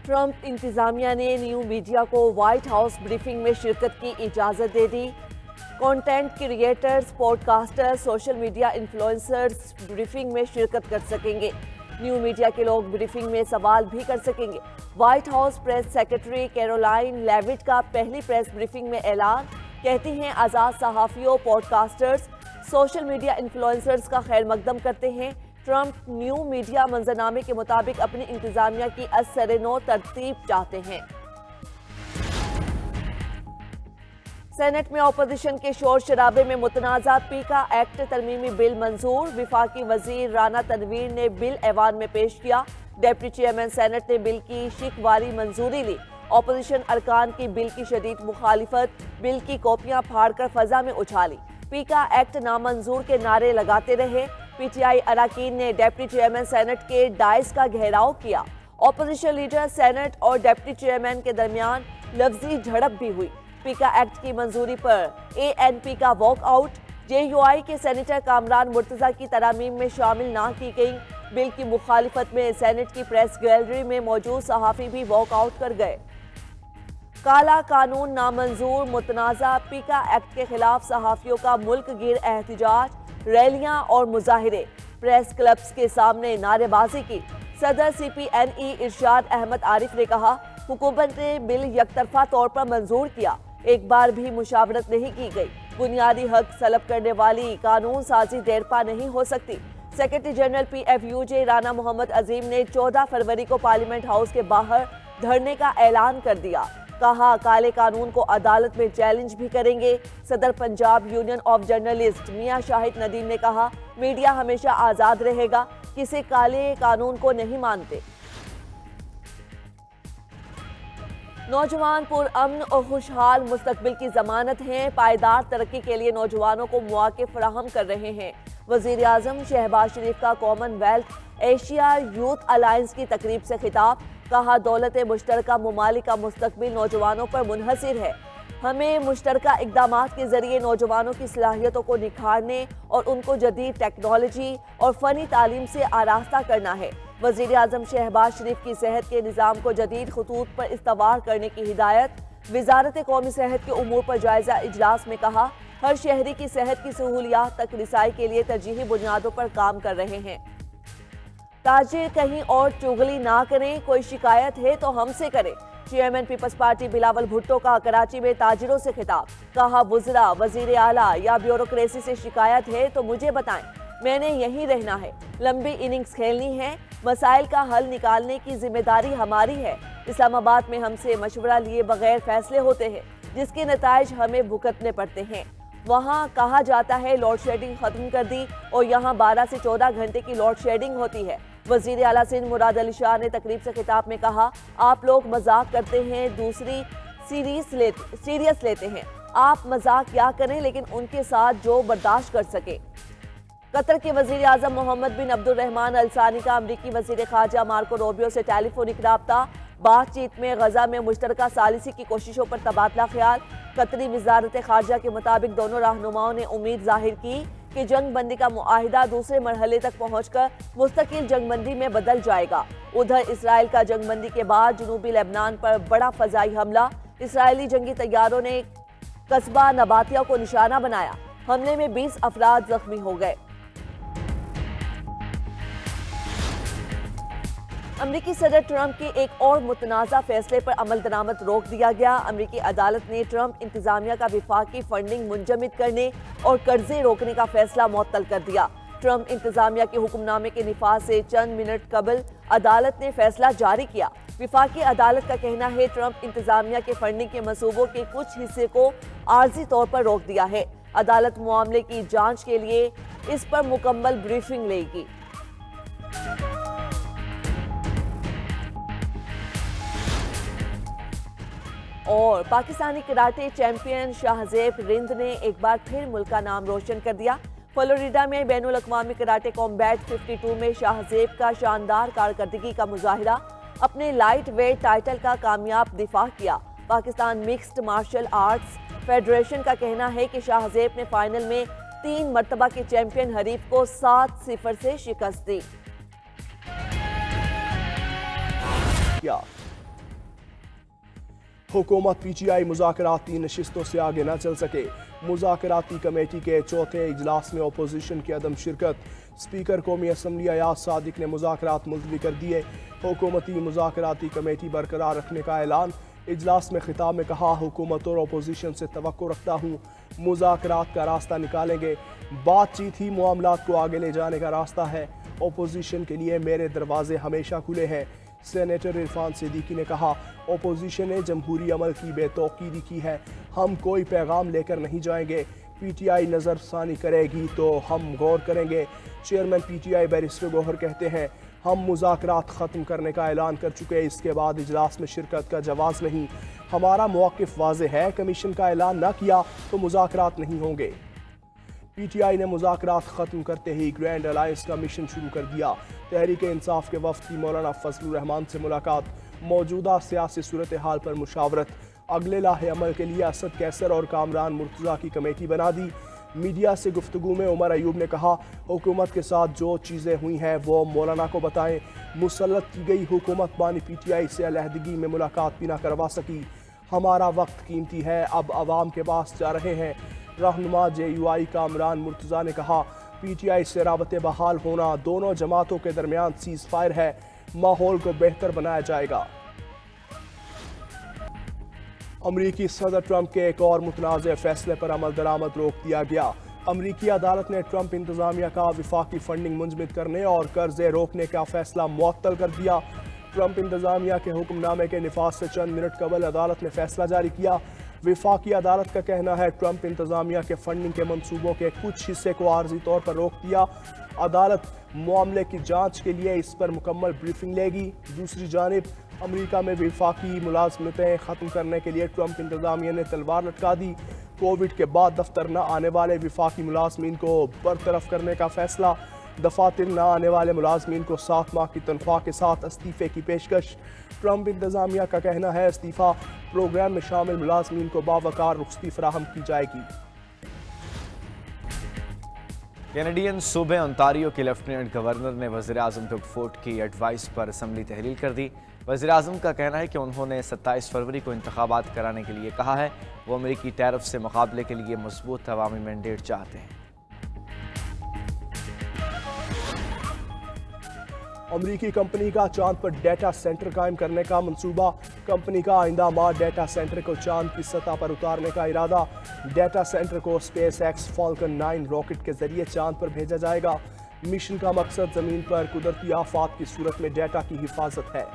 Trump इंतजामिया ने new media को व्हाइट हाउस ब्रीफिंग में शिरकत की इजाज़त दे दी। Content creators, podcasters, social media influencers briefing में शिरकत कर सकेंगे। न्यू मीडिया के लोग ब्रीफिंग में सवाल भी कर सकेंगे। White House press secretary Karoline Leavitt का पहली प्रेस ब्रीफिंग में ऐलान। कहती हैं आज़ाद सहाफ़ियों, पॉडकास्टर्स, सोशल मीडिया इन्फ्लुएंसर्स का खैर मकदम करते हैं। ट्रंप न्यू मीडिया मंजरनामे के मुताबिक अपनी इंतजामिया की असर-ए-नौ तरतीब चाहते हैं। सेनेट में अपोजिशन के शोर शराबे में मुतनाज़ा पीका एक्ट तरमीमी बिल मंजूर। विफाकी वजीर राना तनवीर ने बिल ऐवान में पेश किया। डिप्टी चेयरमैन सेनेट ने बिल की शिकवारी मंजूरी ली। अपोजिशन अरकान की बिल की शदीद मुखालिफत, बिल की कॉपियां फाड़कर फजा में उछाली। पीका एक्ट नामंजूर के नारे लगाते रहे। पीटीआई अरकान ने डिप्टी चेयरमैन सेनेट के डाइस का घेराव किया। अपोजिशन लीडर सेनेट और डिप्टी चेयरमैन के दरमियान लफ्जी झड़प भी हुई। पीका एक्ट की मंजूरी पर एएनपी का वॉकआउट। जेयूआई के सेनेटर कामरान मुर्तजा की तरामीम में शामिल ना की गई। बिल की मुखालिफत में सेनेट की प्रेस गैलरी में मौजूद सहाफ़ी भी वॉकआउट कर गए। काला कानून नामंजूर, मुतनाज़ा पीका एक्ट के खिलाफ सहाफ़ियों का मुल्क गिर एहतजाज, रैलियां और मुजाहिरे। प्रेस क्लब्स के सामने नारेबाजी की। सदर CPNE इरशाद अहमद आरिफ ने कहा, हुकूमत ने बिल यकतरफा तौर पर मंजूर किया, एक बार भी मुशावरत नहीं की गई। बुनियादी हक सलब करने वाली कानून साजी देरपा नहीं हो सकती। Secretary general PFUJ Rana Mohammad Azeem ने 14 फरवरी को पार्लियामेंट हाउस के बाहर धरने का ऐलान कर दिया। कहा, काले कानून को अदालत में चैलेंज भी करेंगे। सदर पंजाब यूनियन ऑफ जर्नलिस्ट मियां शाहिद नदीम ने कहा, मीडिया हमेशा आज़ाद रहेगा, किसी काले कानून को नहीं मानते। नौजवान पुरअमन और खुशहाल मुस्तकबिल की जमानत हैं। पायदार तरक्की के लिए नौजवानों को मौके फराहम कर रहे हैं। वजीर आजम शहबाज शरीफ का कॉमनवेल्थ एशिया यूथ अलायंस की तकरीब से खिताब। कहा, दौलत मुश्तरका ममालिक का मुस्तकबिल नौजवानों पर मुनहसिर है। हमें मुश्तरका इक़दामात के ज़रिए नौजवानों की सलाहियतों को निखारने और उनको जदीद टेक्नोलॉजी और फ़नी तालीम से आरास्ता करना है। वज़ीर आज़म शहबाज शरीफ की सेहत के निज़ाम को जदीद खतूत पर इस्तवार करने की हिदायत। वज़ारत कौमी सेहत के उमूर पर जायज़ा इजलास में कहा, हर शहरी की सेहत की सहूलियात तक रिसाई के लिए तरजीही बुनियादों पर काम कर रहे हैं। ताजिर कहीं और चुगली ना करें, कोई शिकायत है तो हमसे करें। चेयरमैन पीपल्स पार्टी बिलावल भुट्टो का कराची में ताजिरों से खिताब। कहा, वज़रा, वज़ीर आला या ब्यूरोक्रेसी से शिकायत है तो मुझे बताएं, मैंने यहीं रहना है। लंबी इनिंग्स खेलनी है, मसाइल का हल निकालने की जिम्मेदारी हमारी है। इस्लामाबाद में हमसे मशवरा लिए बगैर फैसले होते हैं, जिसके नताइज हमें भुगतने पड़ते हैं। वहाँ कहा जाता है लोड शेडिंग खत्म कर दी और यहाँ 12 से 14 घंटे की लोड शेडिंग होती है। वज़ीर आला सिंध मुराद अली शाह ने तकरीब से खिताब में कहा, आप लोग मजाक करते हैं, दूसरी सीरियस लेते हैं। आप मजाक क्या करें, लेकिन उनके साथ जो बर्दाश्त कर सके। कतर के वज़ीर आज़म मोहम्मद बिन अब्दुर्रहमान अल-सानी का अमरीकी वज़ीर ख़ारजा मार्को रूबियो से टेलीफोनिक राब्ता। बातचीत में गजा में मुश्तरका सालिसी की कोशिशों पर तबादला ख्याल। कतरी वज़ारत ख़ारजा के मुताबिक दोनों रहनुमाओं ने उम्मीद जाहिर की कि जंग बंदी का मुआहिदा दूसरे मरहले तक पहुंचकर मुस्तकिल जंग बंदी में बदल जाएगा। उधर इसराइल का जंग बंदी के बाद जनूबी लेबनान पर बड़ा फ़ज़ाई हमला। इसराइली जंगी तैयारों ने कस्बा नबातिया को निशाना बनाया। हमले में 20 अफराद जख्मी हो गए। अमरीकी सदर ट्रंप के एक और मुतनाज़ा फैसले पर अमल दरामद रोक दिया गया। अमरीकी अदालत ने ट्रंप इंतजामिया का विफाकी फंडिंग मुंजमद करने और कर्जे रोकने का फैसला मुअत्तल कर दिया। ट्रंप इंतजामिया के हुक्मनामे के निफाज से चंद मिनट कबल अदालत ने फैसला जारी किया। विफाकी अदालत का कहना है, ट्रंप इंतजामिया के फंडिंग के मंसूबों के कुछ हिस्से को आर्जी तौर पर रोक दिया है। अदालत मामले की जांच के लिए इस पर मुकम्मल ब्रीफिंग लेगी। और पाकिस्तानी कराटे चैंपियन शाहजेब रिंद ने एक बार फिर मुल्क का नाम रोशन कर दिया। फ्लोरिडा में बैनुल अक़वामी कराटे कॉम्बैट 52 में शाहजेब का शानदार कारकर्दगी का मुजाहिरा। अपने लाइट वेट टाइटल का कामयाब दिफा किया। Pakistan mixed martial arts federation का कहना है कि शाहजेब ने फाइनल में 3 मरतबा के चैंपियन हरीफ को 7-0 से शिकस्त दी। हुकूमत PTI मुज़ाकराती नशिस्तों से आगे न चल सके। मुज़ाकराती कमेटी के चौथे इजलास में अपोजिशन की अदम शिरकत। स्पीकर कौमी असम्बली अयाज सादिक ने मुज़ाकरात मुलतवी कर दिए। हुकूमती मुज़ाकराती कमेटी बरकरार रखने का ऐलान। इजलास में खिताब में कहा, हुकूमत और अपोजिशन से तवक्को रखता हूँ, मुज़ाकरात का रास्ता निकालेंगे। बातचीत ही मामलात को आगे ले जाने का रास्ता है। अपोजिशन के लिए मेरे दरवाजे हमेशा खुले हैं। सेनेटर इरफान सिद्दीकी ने कहा, अपोजिशन ने जमहूरी अमल की बेतौकीदी की है, हम कोई पैगाम लेकर नहीं जाएंगे। PTI नज़रसानी करेगी तो हम गौर करेंगे। चेयरमैन PTI बैरिस्टर गौहर कहते हैं, हम मुज़ाकरात ख़त्म करने का ऐलान कर चुके, इसके बाद इजलास में शिरकत का जवाज़ नहीं। हमारा मौक़िफ़ वाज़ेह है, कमीशन का ऐलान न किया तो मुज़ाकरात नहीं होंगे। PTI ने मुज़ाकरात ख़त्म करते ही ग्रैंड अलायंस का मिशन शुरू कर दिया। तहरीक इंसाफ के वफ़द की मौलाना फजलुर रहमान से मुलाकात। मौजूदा सियासी सूरत हाल पर मुशावरत। अगले लाहे अमल के लिए असद कैसर और कामरान मुर्तज़ा की कमेटी बना दी। मीडिया से गुफ्तगू में उमर अयूब ने कहा, हुकूमत के साथ जो चीज़ें हुई हैं वो मौलाना को बताएं। मुसल्लत की गई हुकूमत बानी PTI से अलहदगी में मुलाकात भी ना करवा सकी। हमारा वक्त कीमती है, अब आवाम के पास जा रहे हैं। रहनुमा JUI कामरान मुर्तज़ा ने कहा, PTI से राबते बहाल होना, दोनों जमातों के दरमियान सीज़ फायर है, माहौल को बेहतर बनाया जाएगा। अमरीकी सदर ट्रंप के एक और मुतनाज़ फैसले पर अमल दरामद रोक दिया गया। अमरीकी अदालत ने ट्रंप इंतज़ामिया का विफाकी फंडिंग मुंजमद करने और कर्जे रोकने का फैसला मुअत्तल कर दिया। ट्रंप इंतज़ामिया के हुक्मनामे के निफाज से चंद मिनट कबल अदालत ने फैसला जारी किया। विफाकी अदालत का कहना है, ट्रंप इंतज़ामिया के फंडिंग के मंसूबों के कुछ हिस्से को आर्जी तौर पर रोक दिया। अदालत मामले की जांच के लिए इस पर मुकम्मल ब्रीफिंग लेगी। दूसरी जानिब अमेरिका में विफाकी मुलाजमतें ख़त्म करने के लिए ट्रंप इंतज़ामिया ने तलवार लटका दी। कोविड के बाद दफ्तर न आने वाले विफाकी मुलाजमीन को बरतरफ करने का फैसला। दफातर न आने वाले मुलाजमीन को 7 माह की तनख्वाह के साथ इस्तीफ़े की पेशकश। ट्रंप इंतज़ामिया का कहना है, इस्तीफ़ा प्रोग्राम में शामिल मुलाजमीन को बावकार रुख्सती फराहम की जाएगी। कैनेडियन सूबे ओंटारियो के लेफ्टिनेंट गवर्नर ने वज़ीर-ए-आज़म डग फोर्ड की एडवाइस पर असम्बली तहलील कर दी। वज़ीर-ए-आज़म का कहना है कि उन्होंने 27 फरवरी को इंतखाबात कराने के लिए कहा है। वो अमेरिकी टैरिफ से मुकाबले के लिए मजबूत अवामी मैंडेट चाहते हैं। अमरीकी कंपनी का चांद पर डेटा सेंटर कायम करने का मंसूबा। कंपनी का आइंदा माह डेटा सेंटर को चांद की सतह पर उतारने का इरादा। डेटा सेंटर को SpaceX Falcon 9 रॉकेट के जरिए चांद पर भेजा जाएगा। मिशन का मकसद जमीन पर कुदरती आफात की सूरत में डेटा की हिफाजत है।